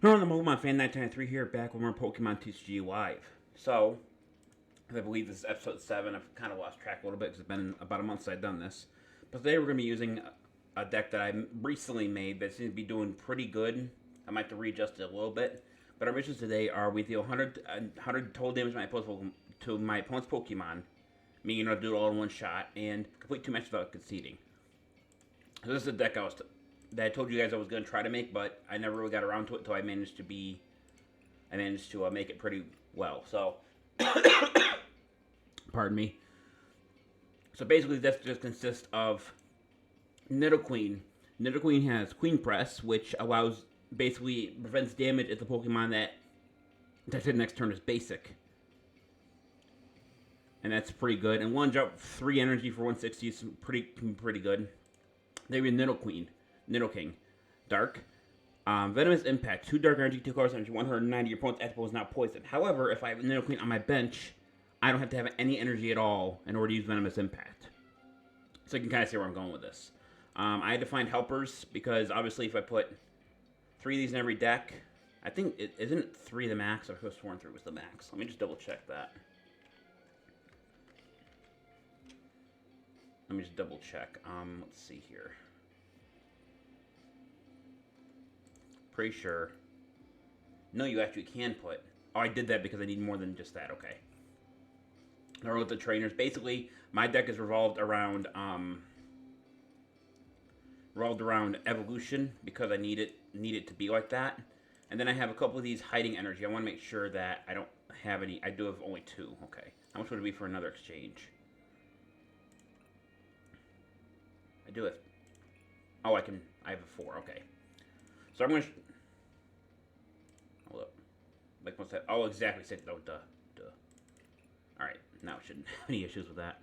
Hello, the Pokemon Fan 993 here, back with more Pokemon TCG Live. So, I believe this is episode 7. I've kind of lost track a little bit because it's been about a month since I've done this. But today we're going to be using a deck that I recently made that seems to be doing pretty good. I might have to readjust it a little bit. But our missions today are we deal 100 total damage to my opponent's Pokemon, meaning I'll do it all in one shot, and complete 2 matches without conceding. So this is a deck that I told you guys I was going to try to make, but I never really got around to it until I managed to make it pretty well. So, pardon me. So basically, this just consists of Nidoqueen. Nidoqueen has Queen Press, which basically prevents damage if the Pokemon that attacks the next turn is basic. And that's pretty good. And 1 drop 3 energy for 160 is pretty good. Then we have Nidoking. Dark. Venomous Impact. 2 Dark Energy, 2 Color Energy, 190. Your opponent's Expo is not poisoned. However, if I have Nidoqueen on my bench, I don't have to have any energy at all in order to use Venomous Impact. So you can kind of see where I'm going with this. I had to find helpers because obviously if I put 3 of these in every deck, I think isn't 3 the max? I could have sworn 3 was the max. Let me just double check that. Let me just double check. Let's see here. Pretty sure. No, you actually can put. Oh, I did that because I need more than just that. Okay. I wrote the trainers. Basically, my deck is revolved around evolution because I need it to be like that. And then I have a couple of these hiding energy. I want to make sure that I don't have any. I do have only 2. Okay. How much would it be for another exchange? I do have. Oh, I have a 4. Okay. So I'm going to. Hold up. Like, what's that? Oh, exactly. Oh, duh. Alright. Now I shouldn't have any issues with that.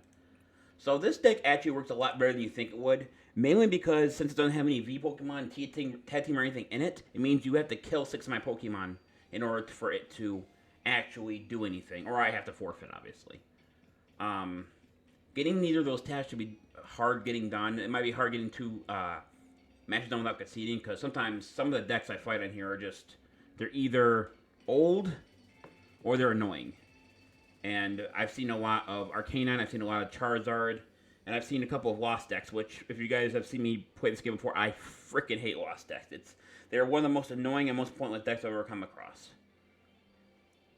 So this deck actually works a lot better than you think it would. Mainly because since it doesn't have any V Pokemon, Tag Team, or anything in it, it means you have to kill 6 of my Pokemon in order for it to actually do anything. Or I have to forfeit, obviously. Getting neither of those tasks should be hard getting done. It might be hard getting 2 matches done without conceding, because sometimes some of the decks I fight in here are just, they're either old or they're annoying. And I've seen a lot of Arcanine, I've seen a lot of Charizard, and I've seen a couple of Lost decks, which, if you guys have seen me play this game before, I freaking hate Lost decks. They're one of the most annoying and most pointless decks I've ever come across.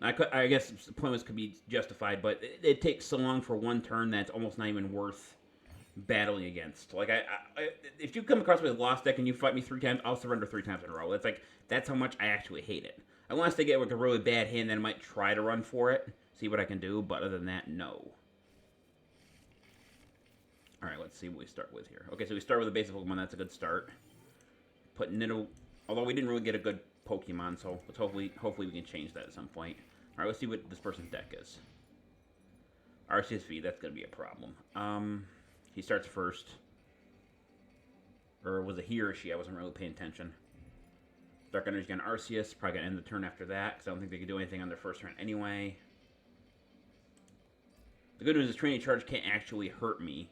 I guess pointless could be justified, but it takes so long for 1 turn that it's almost not even worth battling against. Like, if you come across me with a Lost deck and you fight me 3 times, I'll surrender 3 times in a row. That's how much I actually hate it. Unless they get with a really bad hand, then I might try to run for it, see what I can do, but other than that, no. Alright, let's see what we start with here. Okay, so we start with a basic Pokemon, that's a good start. Put Nido, although we didn't really get a good Pokemon, so let's hopefully we can change that at some point. Alright, let's see what this person's deck is. Arceus V, that's going to be a problem. He starts first. Or was it he or she? I wasn't really paying attention. Dark Energy on Arceus. Probably going to end the turn after that, because I don't think they can do anything on their first turn anyway. The good news is Training Charge can't actually hurt me.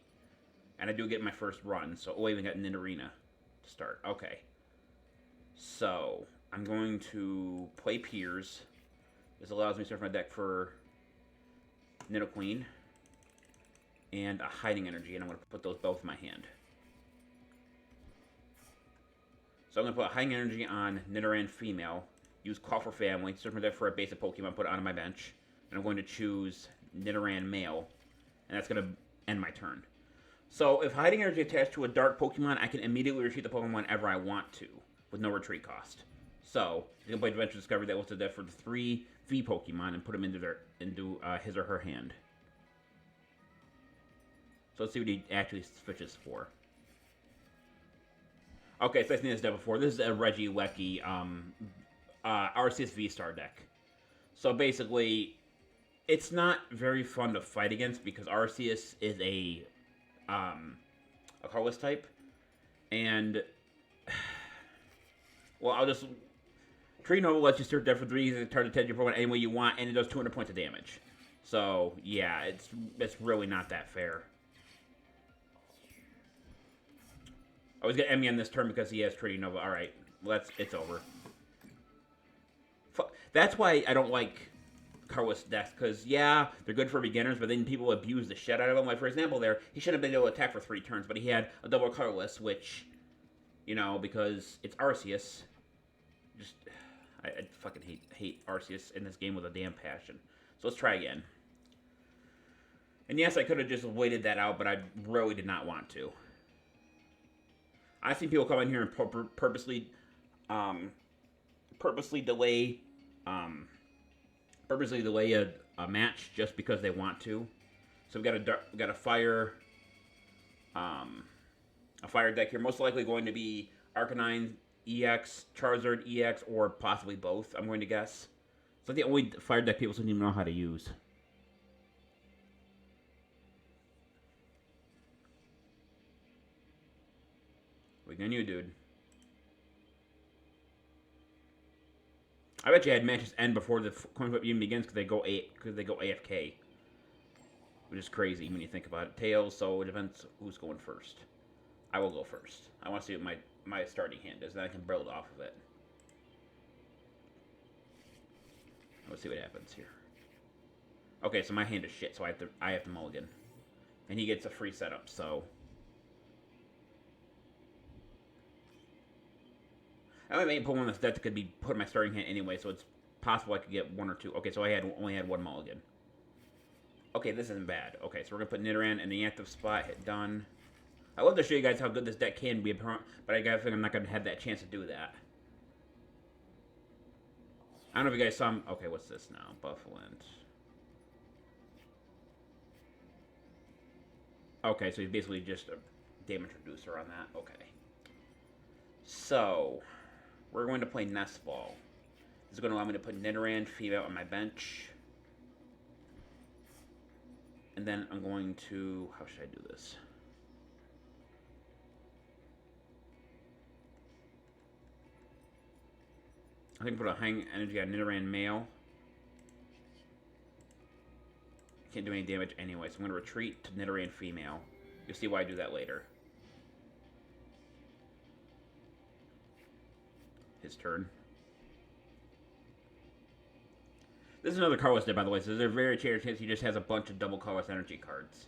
And I do get my first run, so I even got Nidorina to start. Okay. So, I'm going to play Piers. This allows me to start my deck for Nidoqueen and a Hiding Energy, and I'm going to put those both in my hand. So I'm going to put a Hiding Energy on Nidoran Female, use Call for Family, search my deck for a basic Pokemon, put it on my bench, and I'm going to choose Nidoran Male, and that's going to end my turn. So if Hiding Energy attached to a Dark Pokemon, I can immediately retreat the Pokemon whenever I want to, with no retreat cost. So you can play Adventure Discovery that was to death for the 3 V Pokemon and put them into his or her hand. So let's see what he actually switches for. Okay, so I've seen this deck before. This is a Regieleki Arceus V-Star deck. So basically, it's not very fun to fight against because Arceus is a colorless type. And, well, I'll just... Tree Nova lets you start death for 3 and target your Pokemon any way you want, and it does 200 points of damage. So, yeah, it's really not that fair. I was going to end me on this turn because he has Tree Nova. Alright, well, it's over. That's why I don't like colorless decks, because, yeah, they're good for beginners, but then people abuse the shit out of them. Like, for example, there, he shouldn't have been able to attack for 3 turns, but he had a double colorless, which, you know, because it's Arceus, just, I fucking hate Arceus in this game with a damn passion. So let's try again. And yes, I could have just waited that out, but I really did not want to. I've seen people come in here and purposely delay a match just because they want to. So we've got a fire deck here. Most likely going to be Arcanine EX, Charizard EX, or possibly both. I'm going to guess. It's like the only fire deck people don't even know how to use. We on you, dude. I bet you had matches end before the coin flip even begins because they go AFK, which is crazy when you think about it. Tails, so it depends who's going first. I will go first. I want to see what my starting hand is, and I can build off of it. Let's see what happens here. Okay, so my hand is shit, so I have to mulligan, and he gets a free setup. So. I might put one on this deck that could be put in my starting hand anyway, so it's possible I could get 1 or 2. Okay, so I only had 1 mulligan. Okay, this isn't bad. Okay, so we're going to put Nidoran in the active spot, hit done. I love to show you guys how good this deck can be, but I gotta think I'm not going to have that chance to do that. I don't know if you guys saw... Okay, what's this now? Buffalint. Okay, so he's basically just a damage reducer on that. Okay. So... we're going to play Nest Ball. This is going to allow me to put Nidoran female on my bench. And then I'm going to... how should I do this? I think put a Hang Energy on Nidoran male. Can't do any damage anyway, so I'm going to retreat to Nidoran female. You'll see why I do that later. His turn. This is another colorless deck, by the way, so there's a very chance he just has a bunch of double colorless energy cards.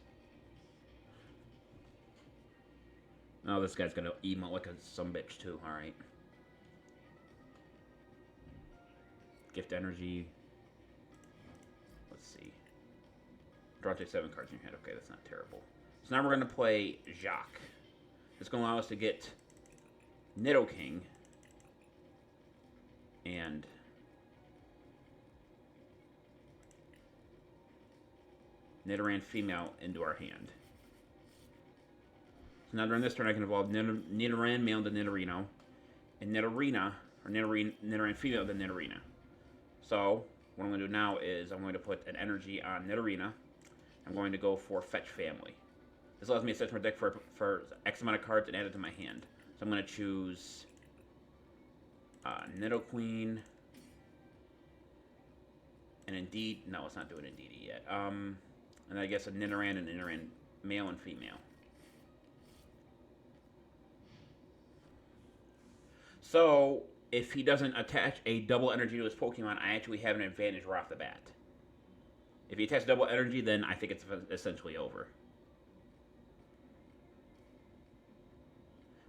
Oh, this guy's gonna emote like a sumbitch too, alright. Gift energy. Let's see. Draw take 7 cards in your hand. Okay, that's not terrible. So now we're gonna play Jacques. It's gonna allow us to get Nidoking and Nidoran female into our hand. So now during this turn I can evolve Nidoran male to Nidorino, and Nidorina, or Nidoran female to Nidorina. So what I'm going to do now is I'm going to put an energy on Nidorina. I'm going to go for Fetch Family. This allows me to set my deck for X amount of cards and add it to my hand. So I'm going to choose Nidoqueen, and Indeed. No, it's not doing Indeed yet. And I guess a Nidoran and Nidoran male and female. So if he doesn't attach a double energy to his Pokemon, I actually have an advantage right off the bat. If he attaches double energy, then I think it's essentially over.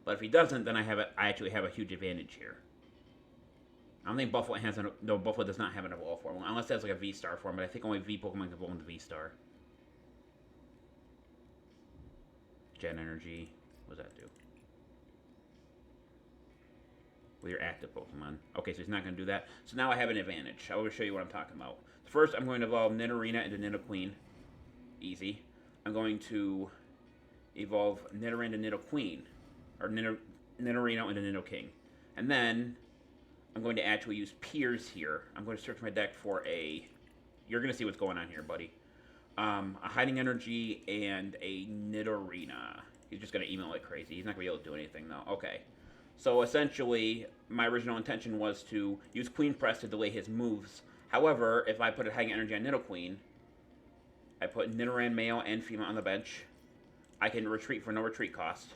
But if he doesn't, then I actually have a huge advantage here. I don't think Buffalo has no, Buffalo does not have an evolve form, unless it has like a V-Star form, but I think only V Pokemon can evolve into V-Star. Gen Energy, what does that do? With your active Pokemon. Okay, so he's not going to do that. So now I have an advantage. I will show you what I'm talking about. First, I'm going to evolve Nidorina into Nidoqueen. Easy. I'm going to evolve Nidoran to Nidoqueen. Or Nidorino into Nidoking. And then I'm going to actually use Piers here. I'm going to search my deck for a... You're going to see what's going on here, buddy. A Hiding Energy and a Nidorina. He's just going to email like crazy. He's not going to be able to do anything, though. Okay. So, essentially, my original intention was to use Queen Press to delay his moves. However, if I put a Hiding Energy on Nidoqueen, I put Nidoran male and female on the bench, I can retreat for no retreat cost.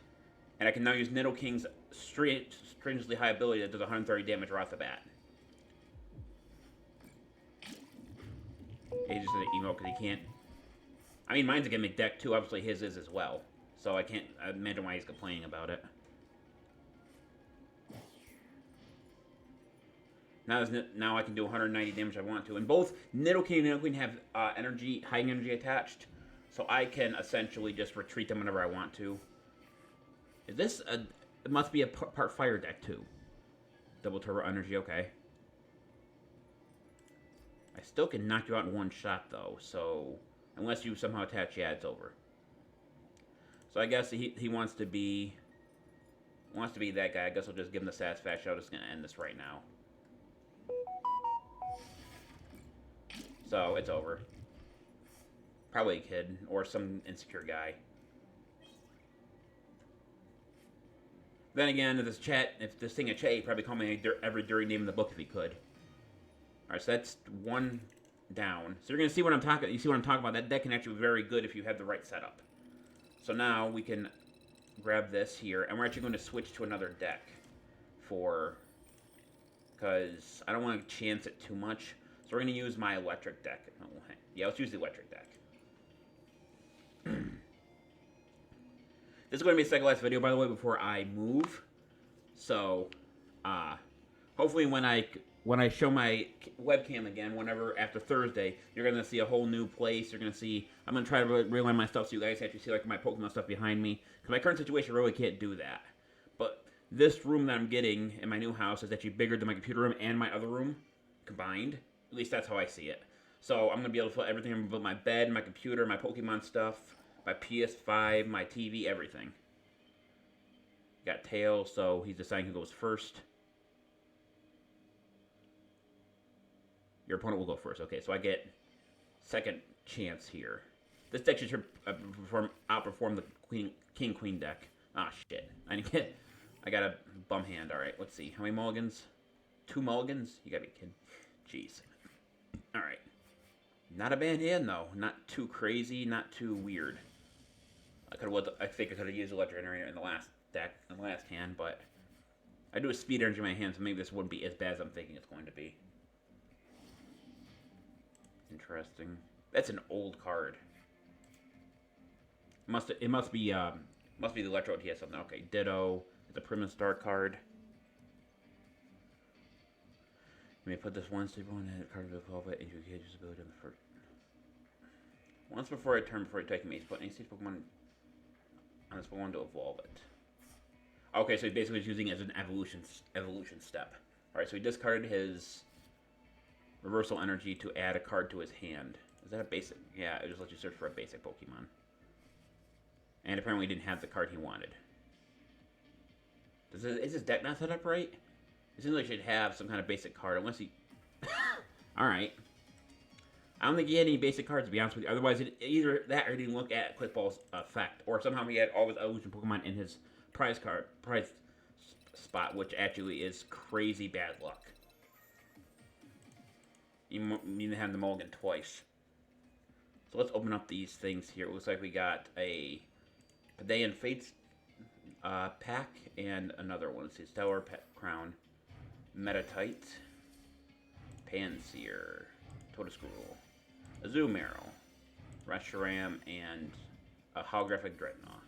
And I can now use Nidoking's strangely high ability that does 130 damage right off the bat. He's just gonna emo because he can't. I mean, mine's a gimmick deck too. Obviously, his is as well. So I can't imagine why he's complaining about it. Now I can do 190 damage if I want to. And both Nidoking and Nidoqueen have high energy attached. So I can essentially just retreat them whenever I want to. Is this it must be a part fire deck too. Double turbo energy, okay. I still can knock you out in one shot though, so unless you somehow attach, yeah, it's over. So I guess he wants to be that guy. I guess I'll just give him the satisfaction. I'm just gonna end this right now. So it's over. Probably a kid or some insecure guy. Then again, if this thing a chat, he'd probably call me every dirty name in the book if he could. Alright, so that's one down. So you're gonna see what I'm talking. You see what I'm talking about? That deck can actually be very good if you have the right setup. So now we can grab this here, and we're actually going to switch to another deck because I don't want to chance it too much. So we're going to use my electric deck. Oh, yeah, let's use the electric deck. This is going to be the second last video, by the way, before I move. So, hopefully when I show my webcam again, whenever after Thursday, you're going to see a whole new place. You're going to see, I'm going to try to realign my stuff so you guys actually see like my Pokemon stuff behind me. Because my current situation really can't do that. But this room that I'm getting in my new house is actually bigger than my computer room and my other room combined. At least that's how I see it. So I'm going to be able to put everything, my bed, my computer, my Pokemon stuff, my PS5, my TV, everything. Got Tails, so he's deciding who goes first. Your opponent will go first. Okay, so I get second chance here. This deck should outperform the King Queen deck. Ah, shit. I got a bum hand. All right, let's see. How many mulligans? 2 mulligans? You gotta be kidding. Jeez. All right. Not a bad hand though. Not too crazy. Not too weird. I think I could have used electric generator in the last deck, in the last hand, but I do a speed energy in my hand, so maybe this wouldn't be as bad as I'm thinking it's going to be. Interesting. That's an old card. It must be the Electro TS something. Okay, Ditto. It's a Primus Star card. You may put this one staple in a card to evolve it, and you get its ability on the first. Once before a turn before you take me, put any stage Pokemon on this Pokemon to evolve it. Okay, so he basically is using it as an evolution step. Alright, so he discarded his reversal energy to add a card to his hand. Is that a basic? Yeah, it just lets you search for a basic Pokemon. And apparently he didn't have the card he wanted. Is his deck not set up right? It seems like he should have some kind of basic card, unless he... Alright. I don't think he had any basic cards, to be honest with you. Otherwise, either that or he didn't look at Quickball's effect. Or somehow he had all his evolution Pokemon in his prize spot, which actually is crazy bad luck. You need to have the mulligan twice. So let's open up these things here. It looks like we got a Padaean Fates pack and another one. Let's see, Stellar Pet Crown, Metatite, Panseer, Totoscrool, Azumarill, Reshiram, and a Holographic Dreadnought.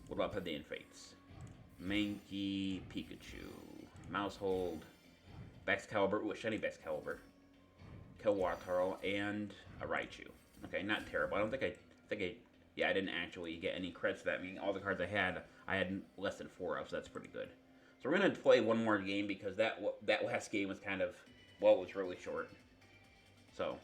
What about Padaean Fates? Mankey, Pikachu, Mousehold, Baxcalibur, ooh, a shiny Baxcalibur, Kilwatarl, and a Raichu. Okay, not terrible. I don't think yeah, I didn't actually get any credits for that. I mean, all the cards I had less than 4 of, so that's pretty good. So we're going to play one more game because that last game was kind of, well, it was really short. So.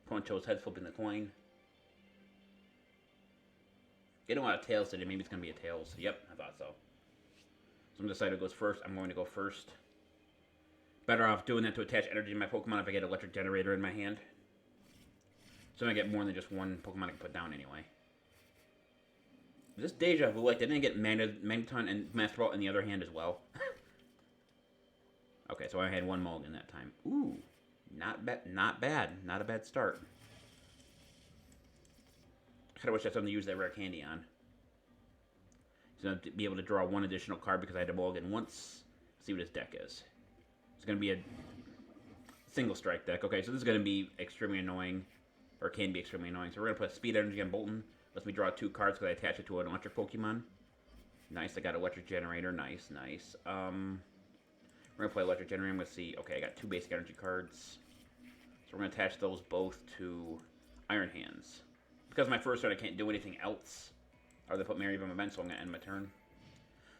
Poncho's head flipping the coin. Getting a lot of tails today. Maybe it's going to be a tails. Yep, I thought so. So I'm deciding who goes first. I'm going to go first. Better off doing that to attach energy to my Pokemon if I get electric generator in my hand. So I get more than just one Pokemon I can put down anyway. Is this Deja Vu? Like, didn't I get Magneton and Master Ball in the other hand as well? Okay, so I had one mulligan that time. Ooh, not bad. Not a bad start. I kind of wish I had something to use that rare candy on. He's going to be able to draw one additional card because I had to mulligan once. See what his deck is. It's going to be a single strike deck. Okay, so this is going to be extremely annoying, or can be extremely annoying. So we're going to put Speed Energy on Bolton. Lets me draw 2 cards because I attach it to an electric Pokemon. Nice, I got Electric Generator. Nice, nice. We're going to play Electric Generator. I'm going to see. Okay, I got 2 basic energy cards. So we're going to attach those both to Iron Hands. Because my first turn I can't do anything else. Or they put Mary on my bench, so I'm going to end my turn.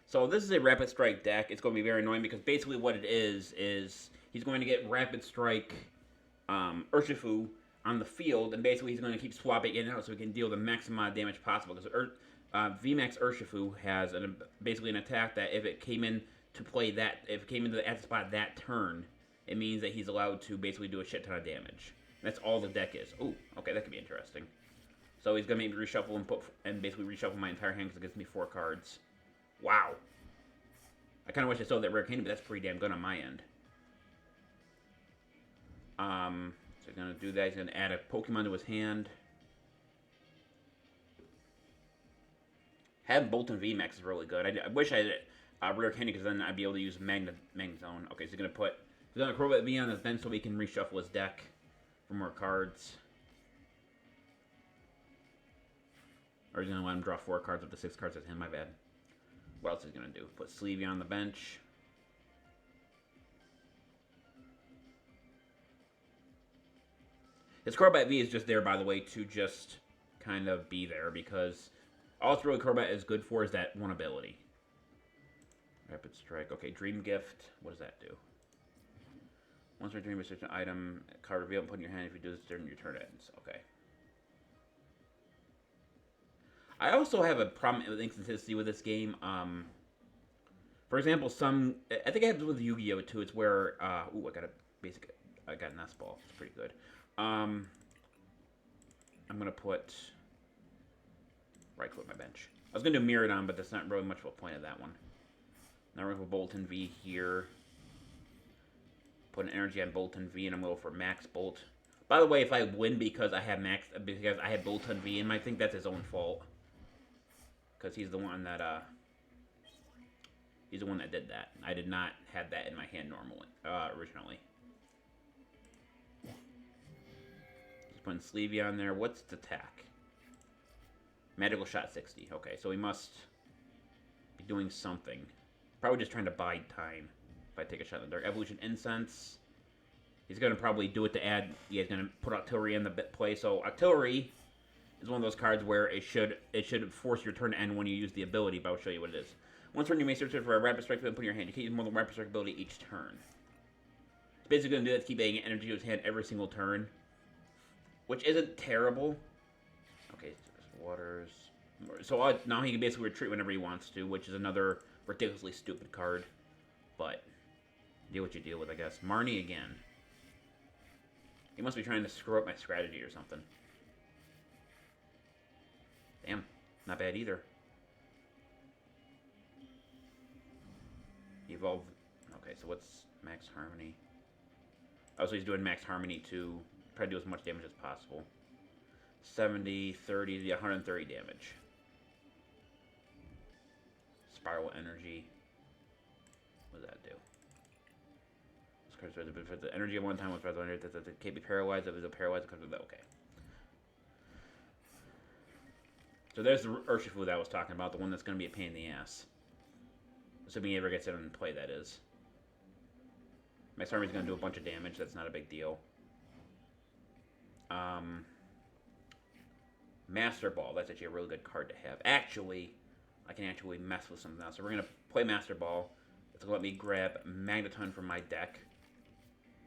So this is a Rapid Strike deck. It's going to be very annoying because basically what it is he's going to get Rapid Strike Urshifu on the field, and basically he's going to keep swapping in and out so he can deal the maximum amount of damage possible. Because VMAX Urshifu has basically an attack that if it came in to play that, if it came into the spot that turn, it means that he's allowed to basically do a shit ton of damage. That's all the deck is. Ooh, okay, that could be interesting. So he's going to make me reshuffle and basically reshuffle my entire hand because it gives me 4 cards. Wow. I kind of wish I sold that rare candy, but that's pretty damn good on my end. So he's going to do that. He's going to add a Pokemon to his hand. Having Bolton VMAX is really good. I wish I had rare candy because then I'd be able to use Magnet Zone. Okay, so he's going to Crobat V on his bench so he can reshuffle his deck for more cards. Or he's going to let him draw 4 cards up to 6 cards at him. My bad. What else is he going to do? Put Sleevey on the bench. His Crobat V is just there, by the way, to just kind of be there. Because all it's really Crobat is good for is that one ability. Rapid Strike. Okay, Dream Gift. What does that do? Once your dream research an item, card reveal and put in your hand. If you do this during your turn ends. Okay. I also have a problem with inconsistency with this game. For example, I think it happens with Yu-Gi-Oh! Too. It's where, I got an S-Ball. It's pretty good. I'm going to put right-click my bench. I was going to do Miraidon, but that's not really much of a point of that one. Now we're going to put Bolton V here. Put an energy on Bolton V, and I'm going to go for Max Bolt. By the way, if I win because I have Bolton V, and I think that's his own fault. Because he's the one that did that. I did not have that in my hand normally, originally. Just putting Sleevey on there. What's its attack? Magical Shot 60. Okay, so he must be doing something. Probably just trying to bide time if I take a shot in the dark. Evolution Incense. He's going to probably do it to add... Yeah, he's going to put Octillery in the play. So Octillery is one of those cards where it should force your turn to end when you use the ability, but I'll show you what it is. Once turn, you may search for a Rapid Strike and put in your hand. You can't use more than Rapid Strike ability each turn. It's basically going to do that to keep adding energy to his hand every single turn, which isn't terrible. Okay, so Waters. So now he can basically retreat whenever he wants to, which is another ridiculously stupid card. But deal what you deal with, I guess. Marnie again. He must be trying to screw up my strategy or something. Damn, not bad either. Evolve. Okay, so what's Max Harmony? Oh, so he's doing Max Harmony to try to do as much damage as possible. 70, 30, 130 damage. Spiral Energy. What does that do? If the energy at one time was present, it can't be paralyzed. If it's paralyzed, it comes with that. Okay. So there's the Urshifu that I was talking about, the one that's going to be a pain in the ass. Assuming he ever gets it in play, that is. Max Army's going to do a bunch of damage. That's not a big deal. Master Ball. That's actually a really good card to have. Actually, I can actually mess with something else. So we're going to play Master Ball. It's going to let me grab Magneton from my deck.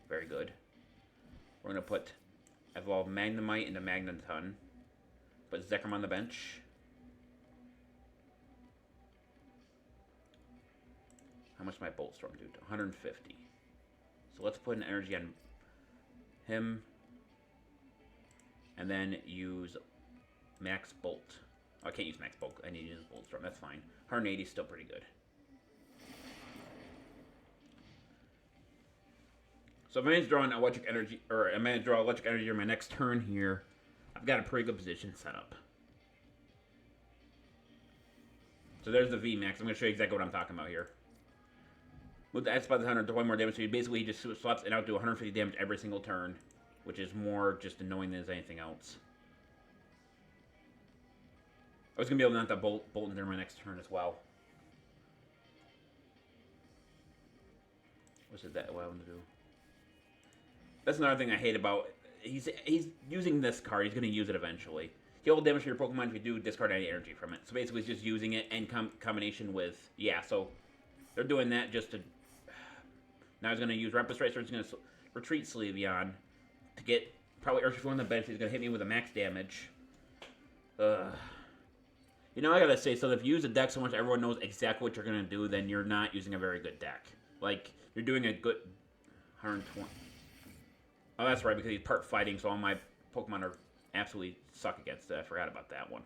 Very good. We're going to put Evolve Magnemite into Magneton. Put Zekrom on the bench. How much my Bolt Storm do? 150. So let's put an energy on him. And then use Max Bolt. Oh, I can't use Max Bolt. I need to use Bolt Storm. That's fine. 180 is still pretty good. So if I manage to draw an electric energy, or I manage to draw electric energy on my next turn here, I've got a pretty good position set up. So there's the VMAX. I'm going to show you exactly what I'm talking about here. With the X-Spot, 120 more damage, so basically he just swaps it out to 150 damage every single turn, which is more just annoying than anything else. I was going to be able to knock that Bolton during my next turn as well. What's it that what I want to do? That's another thing I hate about... He's using this card. He's going to use it eventually. Heal damage for your Pokemon if you do discard any energy from it. So basically, he's just using it in combination with... Yeah, so they're doing that just to... Now he's going to use Rapid Strike, so he's going to retreat Sleeveon to get probably Urshifu on the bench. He's going to hit me with a max damage. You know, I gotta say, so if you use a deck so much everyone knows exactly what you're going to do, then you're not using a very good deck. Like, you're doing a good 120. Oh, that's right, because he's part fighting, so all my Pokemon are absolutely suck against it. I forgot about that one.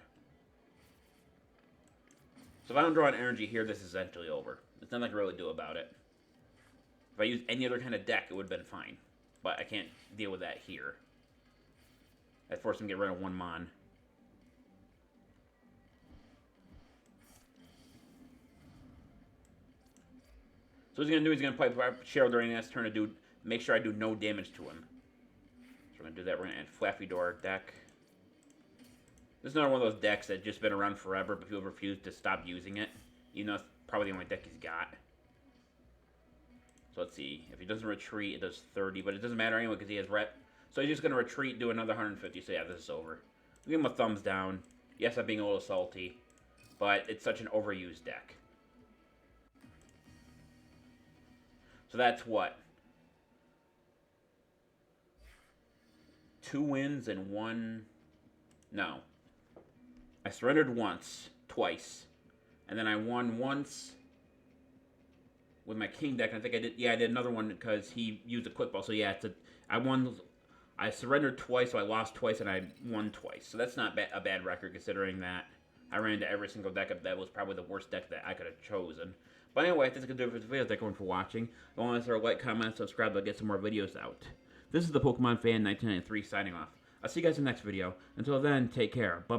So if I don't draw an energy here, this is essentially over. There's nothing I can really do about it. If I used any other kind of deck, it would have been fine. But I can't deal with that here. I'd force him to get rid of one Mon. So what he's going to do, he's going to play Cheryl during the next turn to make sure I do no damage to him. So we're going to do that. We're going to add Flaffy Door deck. This is another one of those decks that's just been around forever, but people refuse to stop using it. Even though it's probably the only deck he's got. So let's see. If he doesn't retreat, it does 30, but it doesn't matter anyway because he has rep. So he's just going to retreat, do another 150. So yeah, this is over. I'll give him a thumbs down. Yes, I'm being a little salty, but it's such an overused deck. So that's what? 2 wins and 1... No. I surrendered twice. And then I won once with my King deck. And I think I did... Yeah, I did another one because he used a Quick Ball. So yeah, I surrendered twice, so I lost twice, and I won twice. So that's not a bad record, considering that I ran into every single deck that was probably the worst deck that I could have chosen. But anyway, that's going to do it for this video. Thank everyone for watching. If you want to like, comment, subscribe, I'll get some more videos out. This is the Pokemon Fan 1993 signing off. I'll see you guys in the next video. Until then, take care. Bye-bye.